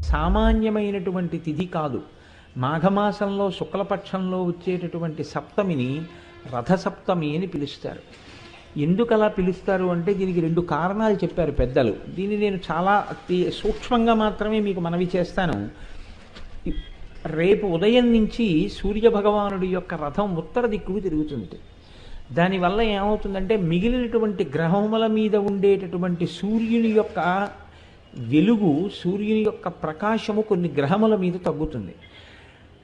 సామాన్యమైనటువంటి తిథి కాదు. మాఘమాసంలో శుక్లపక్షంలో వచ్చేటటువంటి సప్తమిని రథసప్తమి అని పిలుస్తారు. ఎందుకు అలా పిలుస్తారు అంటే దీనికి రెండు కారణాలు చెప్పారు పెద్దలు. దీన్ని నేను చాలా సూక్ష్మంగా మాత్రమే మీకు మనవి చేస్తాను. రేపు ఉదయం నుంచి సూర్యభగవానుడి యొక్క రథం ఉత్తర దిక్కుకు తిరుగుతుంది. దానివల్ల ఏమవుతుందంటే మిగిలినటువంటి గ్రహముల మీద ఉండేటటువంటి సూర్యుని యొక్క వెలుగు, సూర్యుని యొక్క ప్రకాశము కొన్ని గ్రహముల మీద తగ్గుతుంది.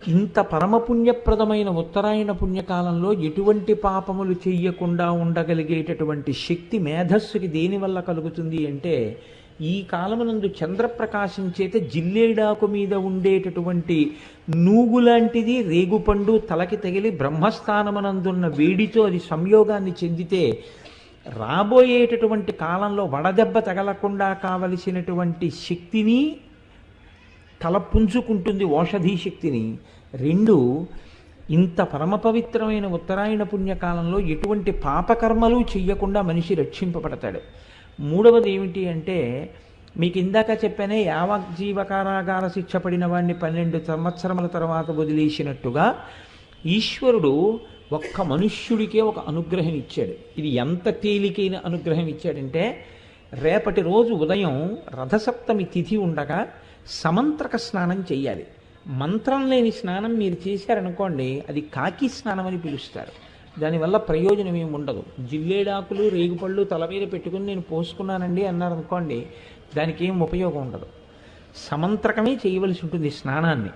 ఇంత పరమపుణ్యప్రదమైన ఉత్తరాయణ పుణ్యకాలంలో ఎటువంటి పాపములు చెయ్యకుండా ఉండగలిగేటటువంటి శక్తి మేధస్సుకి దేనివల్ల కలుగుతుంది అంటే, ఈ కాలమునందు చంద్రప్రకాశం చేత జిల్లేడాకు మీద ఉండేటటువంటి నూగులాంటిది రేగుపండు తలకి తగిలి బ్రహ్మస్థానమునందున్న వేడితో అది సంయోగాన్ని చెందితే రాబోయేటటువంటి కాలంలో వడదెబ్బ తగలకుండా కావలసినటువంటి శక్తిని తల పుంజుకుంటుంది, ఓషధీ శక్తిని. రెండు, ఇంత పరమ పవిత్రమైన ఉత్తరాయణ పుణ్యకాలంలో ఎటువంటి పాపకర్మలు చెయ్యకుండా మనిషి రక్షింపబడతాడు. మూడవది ఏమిటి అంటే, మీకు ఇందాక చెప్పానే యావజ్జీవ కారాగార శిక్ష పడిన వాడిని 12 సంవత్సరముల తర్వాత వదిలేసినట్టుగా ఈశ్వరుడు ఒక్క మనుష్యుడికే ఒక అనుగ్రహం ఇచ్చాడు. ఇది ఎంత తేలికైన అనుగ్రహం ఇచ్చాడంటే, రేపటి రోజు ఉదయం రథసప్తమి తిథి ఉండగా సమంత్రక స్నానం చెయ్యాలి. మంత్రం లేని స్నానం మీరు చేశారనుకోండి, అది కాకి స్నానం అని పిలుస్తారు. దానివల్ల ప్రయోజనం ఏమి ఉండదు. జిల్లేడాకులు రేగుపళ్ళు తల మీద పెట్టుకుని నేను పోసుకున్నానండి అన్నారనుకోండి, దానికి ఏం ఉపయోగం ఉండదు. సమంత్రకమే చేయవలసి ఉంటుంది స్నానాన్ని.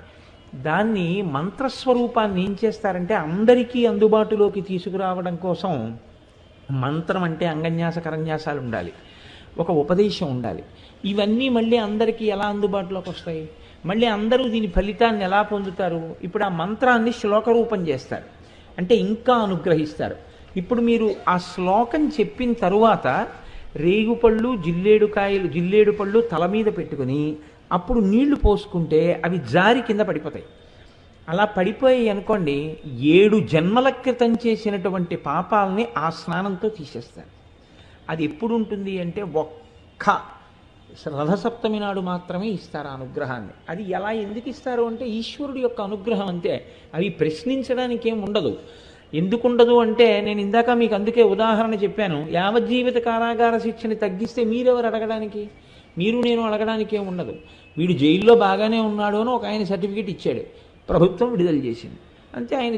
దాన్ని మంత్రస్వరూపాన్ని ఏం చేస్తారంటే, అందరికీ అందుబాటులోకి తీసుకురావడం కోసం మంత్రం అంటే అంగన్యాస కరన్యాసాలు ఉండాలి, ఒక ఉపదేశం ఉండాలి. ఇవన్నీ మళ్ళీ అందరికీ ఎలా అందుబాటులోకి వస్తాయి? మళ్ళీ అందరూ దీని ఫలితాన్ని ఎలా పొందుతారు? ఇప్పుడు ఆ మంత్రాన్ని శ్లోక రూపం చేస్తారు, అంటే ఇంకా అనుగ్రహిస్తారు. ఇప్పుడు మీరు ఆ శ్లోకం చెప్పిన తరువాత రేగుపళ్ళు జిల్లేడు పళ్ళు తల మీద పెట్టుకుని అప్పుడు నీళ్లు పోసుకుంటే అవి జారి కింద పడిపోతాయి. అలా పడిపోయి అనుకోండి, 7 జన్మల క్రితం చేసినటువంటి పాపాలని ఆ స్నానంతో తీసేస్తారు. అది ఎప్పుడు ఉంటుంది అంటే, ఒక్క రథసప్తమి నాడు మాత్రమే ఇస్తారు ఆ అనుగ్రహాన్ని. అది ఎలా ఎందుకు ఇస్తారు అంటే, ఈశ్వరుడి యొక్క అనుగ్రహం అంతే. అవి ప్రశ్నించడానికి ఏం ఉండదు. ఎందుకుండదు అంటే, నేను ఇందాక మీకు అందుకే ఉదాహరణ చెప్పాను. యావజ్జీవిత కారాగార శిక్షని తగ్గిస్తే మీరెవరు అడగడానికి? మీరు నేను అడగడానికి ఏం ఉండదు. వీడు జైల్లో బాగానే ఉన్నాడు అని ఒక ఆయన సర్టిఫికేట్ ఇచ్చాడు, ప్రభుత్వం విడుదల చేసింది, అంతే. ఆయన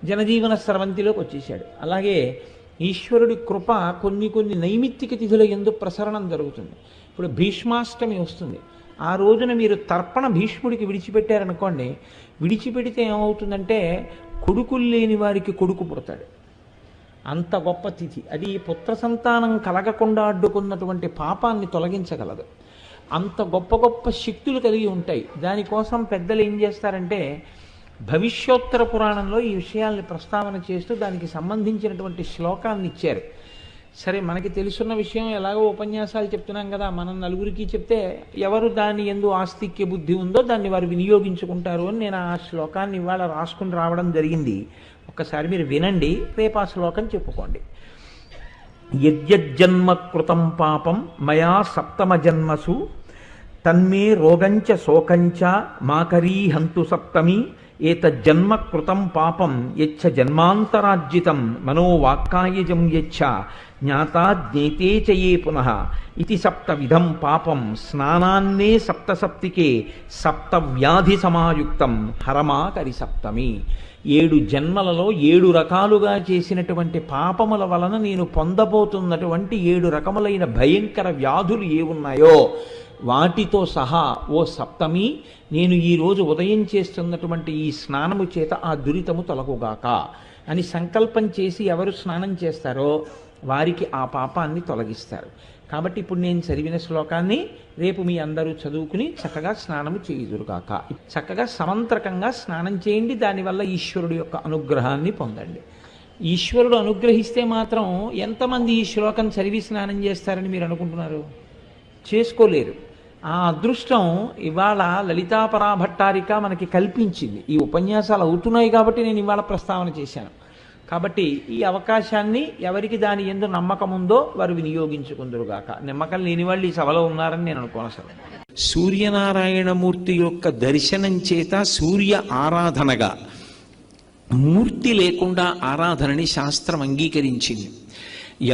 జనజీవన స్రవంతిలోకి వచ్చేసాడు. అలాగే ఈశ్వరుడి కృప కొన్ని నైమిత్తిక తిథుల యందు ప్రసరణం జరుగుతుంది. ఇప్పుడు భీష్మాష్టమి వస్తుంది. ఆ రోజున మీరు తర్పణ భీష్ముడికి విడిచిపెట్టారనుకోండి, విడిచిపెడితే ఏమవుతుందంటే కొడుకులు లేని వారికి కొడుకు పుడతాడు. అంత గొప్ప తిథి అది. పుత్ర సంతానం కలగకుండా అడ్డుకున్నటువంటి పాపాన్ని తొలగించగలదు. అంత గొప్ప శక్తులు కలిగి ఉంటాయి. దానికోసం పెద్దలు ఏం చేస్తారంటే, భవిష్యోత్తర పురాణంలో ఈ విషయాల్ని ప్రస్తావన చేస్తూ దానికి సంబంధించినటువంటి శ్లోకాన్ని ఇచ్చారు. సరే, మనకి తెలుసున్న విషయం ఎలాగో ఉపన్యాసాలు చెప్తున్నాం కదా, మనం నలుగురికి చెప్తే ఎవరు దాని యందు ఆస్తిక్య బుద్ధి ఉందో దాన్ని వారు వినియోగించుకుంటారు అని నేను ఆ శ్లోకాన్ని ఇవాళ రాసుకుని రావడం జరిగింది. ఒక్కసారి మీరు వినండి, రేపు ఆ శ్లోకం చెప్పుకోండి. యజ్జన్మ కృతం పాపం మయా సప్తమ జన్మసు తన్మే రోగంచ శోకంచ మాకరీహంతు సప్తమి ఏతజ్జన్మ కృతం పాపం యచ్చ జన్మాంతరార్జితం మనోవాక్కాయజం యచ్చ జ్ఞాతా జ్ఞేతే చ యే పునః ఇతి సప్తవిధం పాపం స్నానాన్నే సప్తసప్తికే సప్తవ్యాధి సమాయుక్తం హరమాకరి సప్తమి. 7 జన్మలలో 7 రకాలుగా చేసినటువంటి పాపముల వలన నేను పొందబోతున్నటువంటి 7 రకములైన భయంకర వ్యాధులు ఏ ఉన్నాయో వాటితో సహా ఓ సప్తమి, నేను ఈరోజు ఉదయం చేస్తున్నటువంటి ఈ స్నానము చేత ఆ దురితము తొలగుగాక అని సంకల్పం చేసి ఎవరు స్నానం చేస్తారో వారికి ఆ పాపాన్ని తొలగిస్తారు. కాబట్టి ఇప్పుడు నేను చదివిన శ్లోకాన్ని రేపు మీ అందరూ చదువుకుని చక్కగా స్నానము చేయుదురుగాక. చక్కగా సమంత్రకంగా స్నానం చేయండి. దానివల్ల ఈశ్వరుడు యొక్క అనుగ్రహాన్ని పొందండి. ఈశ్వరుడు అనుగ్రహిస్తే మాత్రం ఎంతమంది ఈ శ్లోకం చదివి స్నానం చేస్తారని మీరు అనుకుంటున్నారు? చేసుకోలేరు. ఆ అదృష్టం ఇవాళ లలితాపరాభట్టారిక మనకి కల్పించింది. ఈ ఉపన్యాసాలు అవుతున్నాయి కాబట్టి నేను ఇవాళ ప్రస్తావన చేశాను. కాబట్టి ఈ అవకాశాన్ని ఎవరికి దాని యందు నమ్మకం ఉందో వారు వినియోగించుకుందరుగాక. నమ్మకం లేని వాళ్ళు ఈ సభలో ఉన్నారని నేను అనుకోను. అసలు సూర్యనారాయణమూర్తి యొక్క దర్శనం చేత సూర్య ఆరాధనగా, మూర్తి లేకుండా ఆరాధనని శాస్త్రం అంగీకరించింది.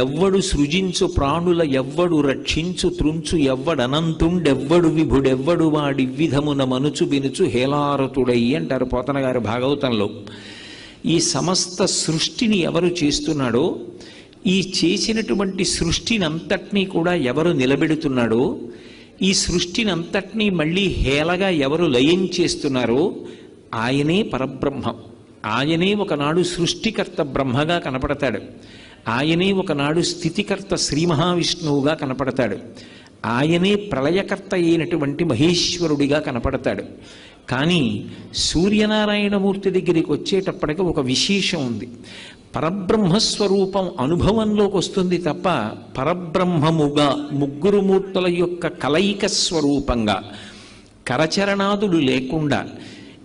ఎవ్వడు సృజించు ప్రాణుల ఎవ్వడు రక్షించు త్రుంచు ఎవ్వడనంతుండెవ్వడు విభుడెవ్వడు వాడి విధమున మనుచు బినుచు హేలారతుడై అంటారు పోతన గారి భాగవతంలో. ఈ సమస్త సృష్టిని ఎవరు చేస్తున్నాడో, ఈ చేసినటువంటి సృష్టిని అంతటినీ కూడా ఎవరు నిలబెడుతున్నాడో, ఈ సృష్టిని అంతటినీ మళ్ళీ హేళగా ఎవరు లయం చేస్తున్నారో ఆయనే పరబ్రహ్మం. ఆయనే ఒకనాడు సృష్టికర్త బ్రహ్మగా కనపడతాడు. ఆయనే ఒకనాడు స్థితికర్త శ్రీ మహావిష్ణువుగా కనపడతాడు. ఆయనే ప్రళయకర్త అయినటువంటి మహేశ్వరుడిగా కనపడతాడు. కానీ సూర్యనారాయణమూర్తి దగ్గరికి వచ్చేటప్పటికి ఒక విశేషం ఉంది. పరబ్రహ్మస్వరూపం అనుభవంలోకి వస్తుంది తప్ప పరబ్రహ్మముగా ముగ్గురు మూర్తుల యొక్క కలయిక స్వరూపంగా కరచరణాదులు లేకుండా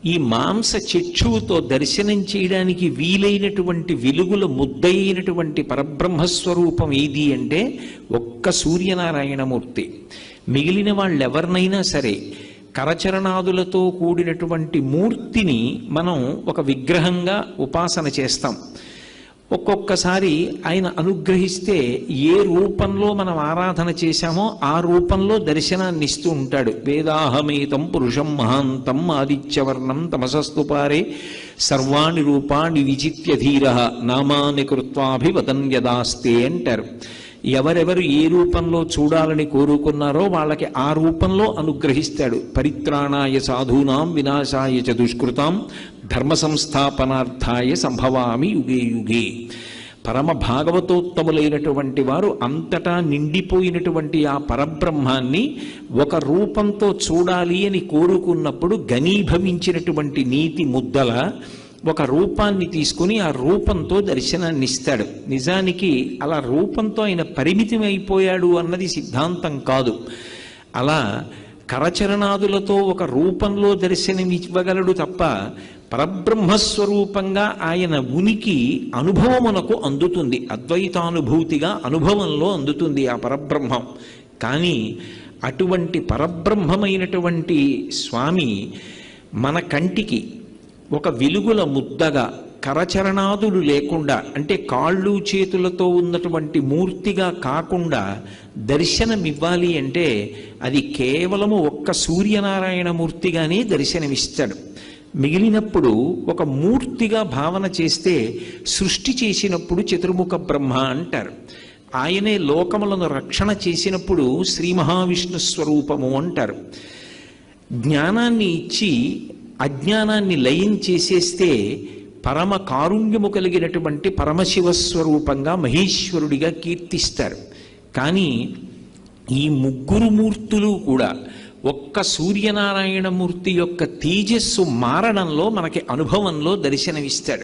ఈ మాంస చక్షువుతో దర్శనం చేయడానికి వీలైనటువంటి వెలుగుల ముద్దయినటువంటి పరబ్రహ్మస్వరూపం ఏది అంటే ఒక్క సూర్యనారాయణమూర్తి. మిగిలిన వాళ్ళెవరినైనా సరే కరచరణాదులతో కూడినటువంటి మూర్తిని మనం ఒక విగ్రహంగా ఉపాసన చేస్తాం. ఒక్కొక్కసారి ఆయన అనుగ్రహిస్తే ఏ రూపంలో మనం ఆరాధన చేశామో ఆ రూపంలో దర్శనాన్ని ఇస్తూ ఉంటాడు. వేదాహమేతం పురుషం మహాంతం ఆదిత్యవర్ణం తమసస్తుపారే సర్వాణి రూపాణి విజిత్య ధీర నామాని కృత్వాభివదన్ యదాస్తే అంటారు. ఎవరెవరు ఏ రూపంలో చూడాలని కోరుకున్నారో వాళ్ళకి ఆ రూపంలో అనుగ్రహిస్తాడు. పరిత్రాణాయ సాధూనాం వినాశాయ చ దుష్కృతాం ధర్మ సంస్థాపనార్థాయ సంభవామి యుగే యుగే. పరమ భాగవతోత్తములైనటువంటి వారు అంతటా నిండిపోయినటువంటి ఆ పరబ్రహ్మాన్ని ఒక రూపంతో చూడాలి అని కోరుకున్నప్పుడు ఘనీభవించినటువంటి నీతి ముద్దల ఒక రూపాన్ని తీసుకుని ఆ రూపంతో దర్శనాన్ని ఇస్తాడు. నిజానికి అలా రూపంతో ఆయన పరిమితం అయిపోయాడు అన్నది సిద్ధాంతం కాదు. అలా కరచరణాదులతో ఒక రూపంలో దర్శనం ఇవ్వగలడు తప్ప పరబ్రహ్మస్వరూపంగా ఆయన ఉనికి అనుభవమునకు అందుతుంది. అద్వైతానుభూతిగా అనుభవంలో అందుతుంది ఆ పరబ్రహ్మం. కానీ అటువంటి పరబ్రహ్మమైనటువంటి స్వామి మన కంటికి ఒక వెలుగుల ముద్దగా కరచరణాదులు లేకుండా, అంటే కాళ్ళు చేతులతో ఉన్నటువంటి మూర్తిగా కాకుండా దర్శనమివ్వాలి అంటే అది కేవలము ఒక్క సూర్యనారాయణ మూర్తిగానే దర్శనమిస్తాడు. మిగిలినప్పుడు ఒక మూర్తిగా భావన చేస్తే సృష్టి చేసినప్పుడు చతుర్ముఖ బ్రహ్మ అంటారు. ఆయనే లోకములను రక్షణ చేసినప్పుడు శ్రీ మహావిష్ణు స్వరూపము అంటారు. జ్ఞానాన్ని ఇచ్చి అజ్ఞానాన్ని లయం చేసేస్తే పరమ కారుణ్యము కలిగినటువంటి పరమశివస్వరూపంగా మహేశ్వరుడిగా కీర్తిస్తారు. కానీ ఈ ముగ్గురు మూర్తులు కూడా ఒక్క సూర్యనారాయణమూర్తి యొక్క తేజస్సు మారడంలో మనకి అనుభవంలో దర్శనమిస్తాడు.